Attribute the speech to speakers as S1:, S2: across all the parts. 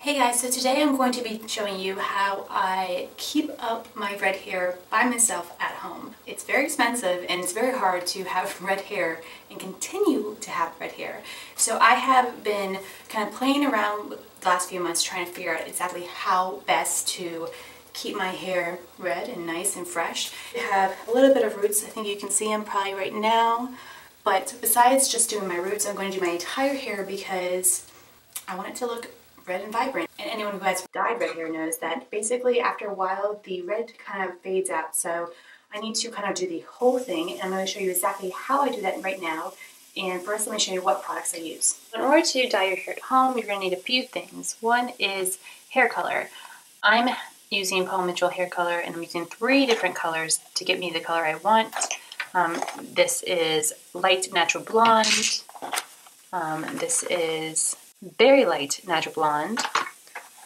S1: Hey guys, so today I'm going to be showing you how I keep up my red hair by myself at home. It's very expensive and it's very hard to have red hair and continue to have red hair. So I have been kind of playing around the last few months trying to figure out exactly how best to keep my hair red and nice and fresh. I have a little bit of roots. I think you can see them probably right now. But besides just doing my roots, I'm going to do my entire hair because I want it to look red and vibrant. And anyone who has dyed red hair knows that basically after a while the red kind of fades out. So I need to kind of do the whole thing, and I'm going to show you exactly how I do that right now. And first let me show you what products I use. In order to dye your hair at home, you're going to need a few things. One is hair color. I'm using Paul Mitchell hair color, and I'm using 3 different colors to get me the color I want. This is light natural blonde. This is very light natural blonde,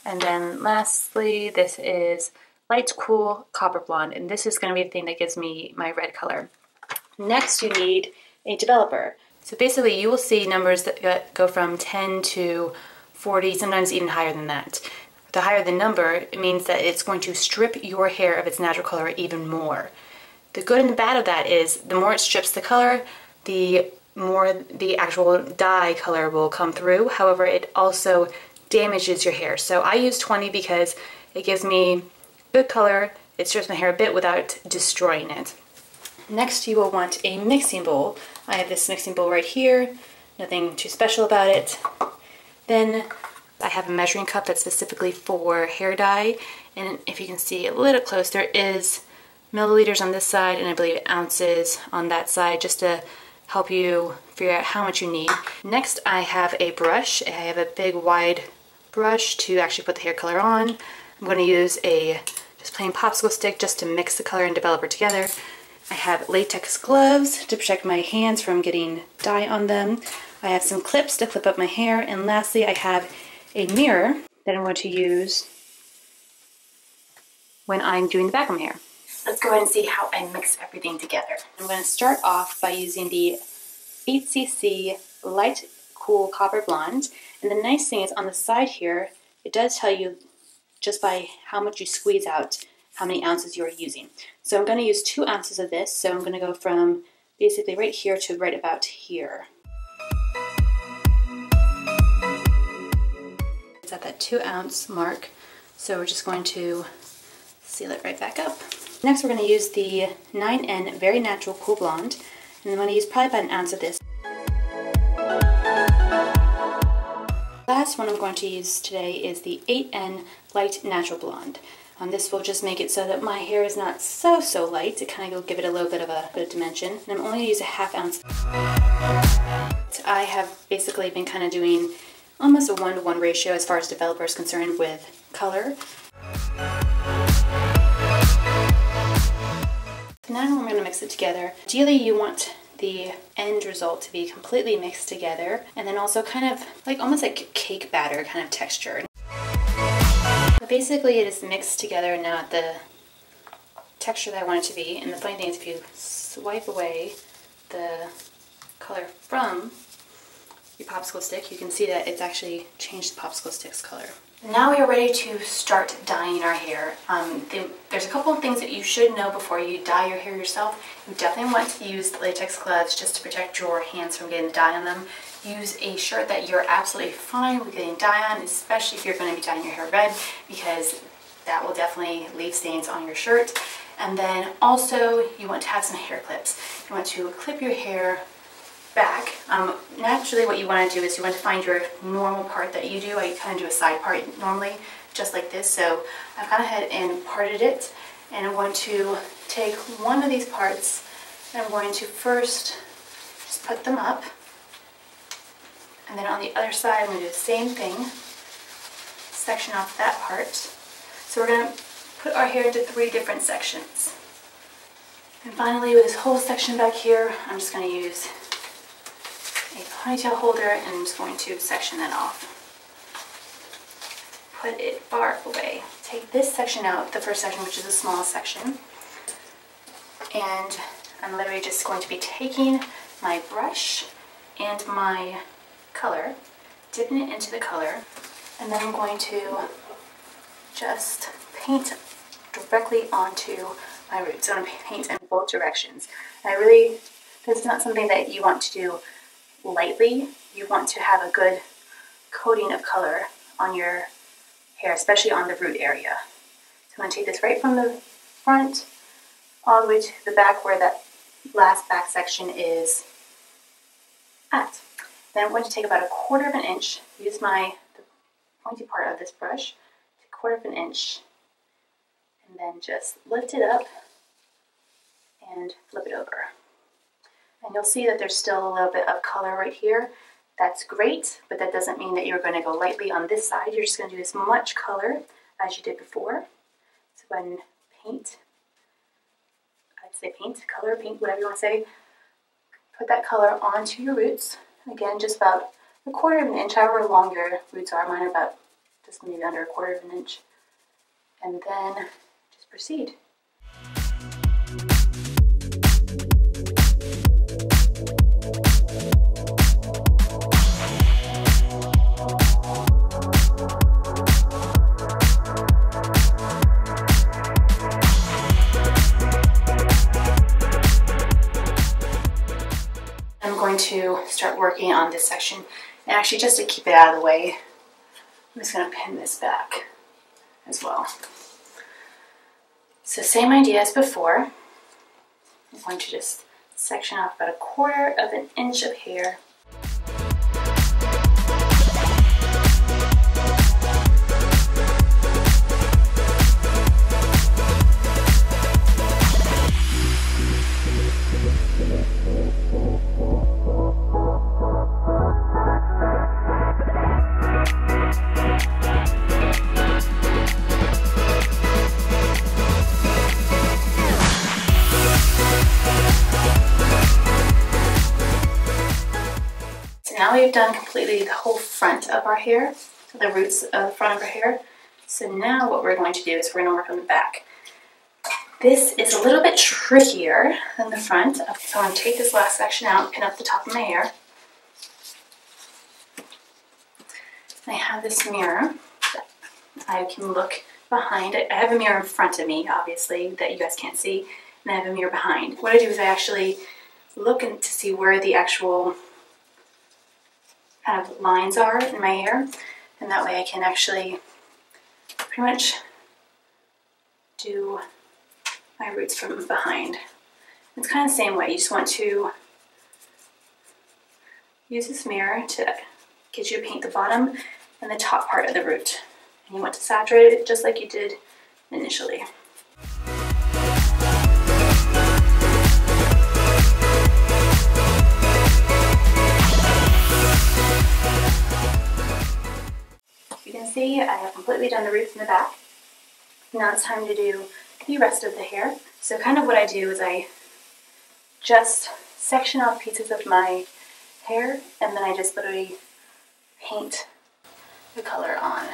S1: and then lastly this is light cool copper blonde, and this is going to be the thing that gives me my red color. Next you need a developer. So basically you will see numbers that go from 10 to 40, sometimes even higher than that. The higher the number, it means that it's going to strip your hair of its natural color even more. The good and the bad of that is the more it strips the color, the more the actual dye color will come through. However, it also damages your hair. So I use 20 because it gives me good color, it strips my hair a bit without destroying it. Next you will want a mixing bowl. I have this mixing bowl right here, nothing too special about it. Then I have a measuring cup that's specifically for hair dye, and if you can see a little close, there is milliliters on this side and I believe ounces on that side, just to help you figure out how much you need. Next I have a brush. I have a big wide brush to actually put the hair color on. I'm going to use a just plain popsicle stick just to mix the color and developer together. I have latex gloves to protect my hands from getting dye on them. I have some clips to clip up my hair, and lastly I have a mirror that I'm going to use when I'm doing the back of my hair. Let's go ahead and see how I mix everything together. I'm going to start off by using the 8cc Light Cool Copper Blonde. And the nice thing is on the side here, it does tell you just by how much you squeeze out how many ounces you are using. So I'm going to use 2 ounces of this. So I'm going to go from basically right here to right about here. It's at that 2 ounce mark. So we're just going to seal it right back up. Next we're going to use the 9N Very Natural Cool Blonde, and I'm going to use probably about 1 ounce of this. Last one I'm going to use today is the 8N Light Natural Blonde. This will just make it so that my hair is not so light. It kind of will give it a little bit of dimension. And I'm only going to use a 1/2 ounce. I have basically been kind of doing almost a 1-to-1 ratio as far as developer is concerned with color. Now I'm going to mix it together. Ideally you want the end result to be completely mixed together, and then also kind of like almost like cake batter kind of texture. But basically it is mixed together now at the texture that I want it to be, and the funny thing is if you swipe away the color from your popsicle stick, you can see that it's actually changed the popsicle stick's color. Now we are ready to start dyeing our hair. There's a couple of things that you should know before you dye your hair yourself. You definitely want to use the latex gloves just to protect your hands from getting the dye on them. Use a shirt that you're absolutely fine with getting dye on, especially if you're going to be dyeing your hair red, because that will definitely leave stains on your shirt. And then also you want to have some hair clips. You want to clip your hair back. Naturally what you want to do is you want to find your normal part that you do. I kind of do a side part normally, just like this. So I've gone ahead and parted it, and I'm going to take one of these parts and I'm going to first just put them up, and then on the other side I'm going to do the same thing, section off that part. So we're going to put our hair into 3 different sections. And finally with this whole section back here, I'm just going to use a ponytail holder, and I'm just going to section that off. Put it far away. Take this section out, the first section, which is the smallest section, and I'm literally just going to be taking my brush and my color, dipping it into the color, And then I'm going to just paint directly onto my roots. So I'm going to paint in both directions. This is not something that you want to do lightly. You want to have a good coating of color on your hair, especially on the root area. So I'm going to take this right from the front all the way to the back where that last back section is at. Then I'm going to take about 1/4 of an inch, use the pointy part of this brush, 1/4 of an inch, and then just lift it up and flip it over. And you'll see that there's still a little bit of color right here. That's great, but that doesn't mean that you're going to go lightly on this side. You're just going to do as much color as you did before. So go ahead and paint. I'd say paint, color, paint, whatever you want to say. Put that color onto your roots. Again, just about 1/4 of an inch, however long your roots are. Mine are about just maybe under 1/4 of an inch. And then just proceed. I'm going to start working on this section, and actually just to keep it out of the way, I'm just going to pin this back as well. So same idea as before. I'm going to just section off about 1/4 of an inch of hair. Now we've done completely the whole front of our hair, the roots of the front of our hair. So now what we're going to do is we're going to work on the back. This is a little bit trickier than the front. So I'm going to take this last section out and pin up the top of my hair. And I have this mirror that I can look behind. I have a mirror in front of me, obviously, that you guys can't see, and I have a mirror behind. What I do is I actually look to see where the actual kind of lines are in my hair, and that way I can actually pretty much do my roots from behind. It's kind of the same way. You just want to use this mirror to get you to paint the bottom and the top part of the root, and you want to saturate it just like you did initially. You can see I have completely done the roots in the back. Now it's time to do the rest of the hair. So kind of what I do is I just section off pieces of my hair, and then I just literally paint the color on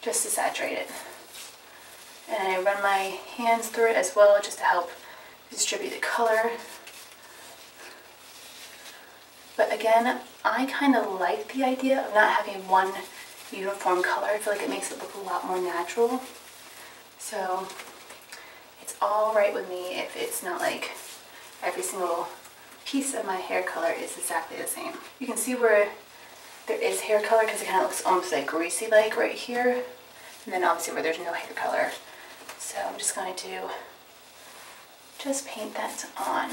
S1: just to saturate it. And I run my hands through it as well just to help distribute the color. But again, I kind of like the idea of not having one uniform color. I feel like it makes it look a lot more natural. So it's all right with me if it's not like every single piece of my hair color is exactly the same. You can see where there is hair color because it kind of looks almost like greasy like right here, and then obviously where there's no hair color. So I'm just going to just paint that on.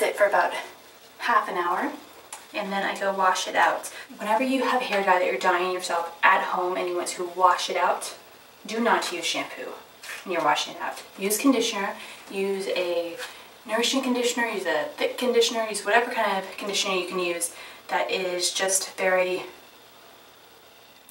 S1: sit for about half an hour, and then I go wash it out. Whenever you have hair dye that you're dyeing yourself at home and you want to wash it out, do not use shampoo when you're washing it out. Use conditioner, use a nourishing conditioner, use a thick conditioner, use whatever kind of conditioner you can use that is just very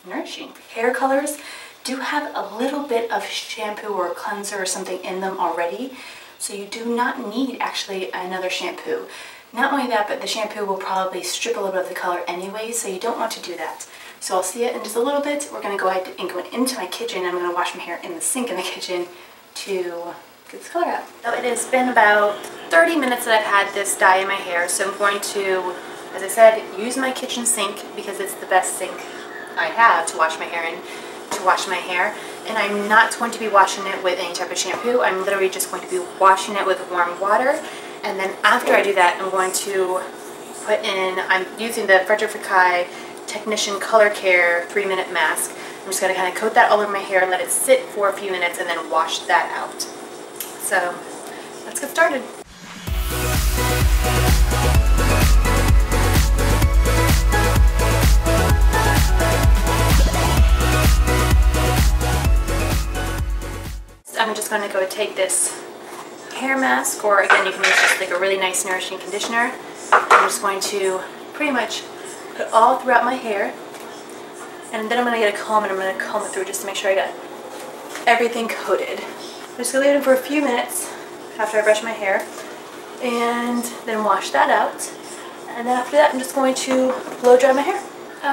S1: nourishing. Hair colors do have a little bit of shampoo or cleanser or something in them already, so you do not need actually another shampoo. Not only that, but the shampoo will probably strip a little bit of the color anyway, so you don't want to do that. So I'll see it in just a little bit. We're going to go ahead and go into my kitchen. I'm going to wash my hair in the sink in the kitchen to get this color out. So it has been about 30 minutes that I've had this dye in my hair, so I'm going to, as I said, use my kitchen sink because it's the best sink I have to wash my hair in, to wash my hair. And I'm not going to be washing it with any type of shampoo. I'm literally just going to be washing it with warm water. And then after I do that, I'm going to put in, I'm using the Frederick Fekkai Technician Color Care 3-minute mask. I'm just going to kind of coat that all over my hair, let it sit for a few minutes, and then wash that out. So let's get started. I'm just going to go take this hair mask, or again you can use just like a really nice nourishing conditioner. I'm just going to pretty much put it all throughout my hair, and then I'm going to get a comb and I'm going to comb it through just to make sure I got everything coated. I'm just going to leave it for a few minutes after I brush my hair and then wash that out, and then after that I'm just going to blow dry my hair.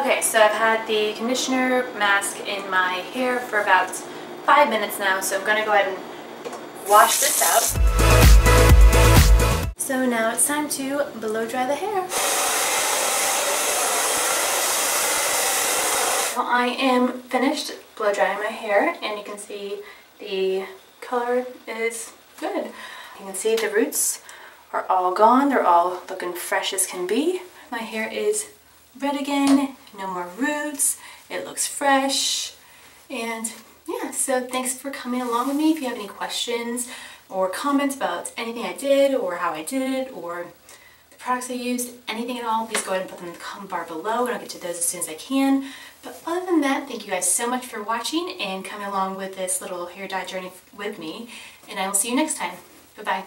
S1: Okay, so I've had the conditioner mask in my hair for about 5 minutes now, so I'm going to go ahead and wash this out. So now it's time to blow dry the hair. Well, I am finished blow drying my hair, and you can see the color is good. You can see the roots are all gone. They're all looking fresh as can be. My hair is red again, no more roots. It looks fresh, and yeah, so thanks for coming along with me. If you have any questions or comments about anything I did or how I did it or the products I used, anything at all, please go ahead and put them in the comment bar below and I'll get to those as soon as I can. But other than that, thank you guys so much for watching and coming along with this little hair dye journey with me, and I will see you next time. Bye-bye.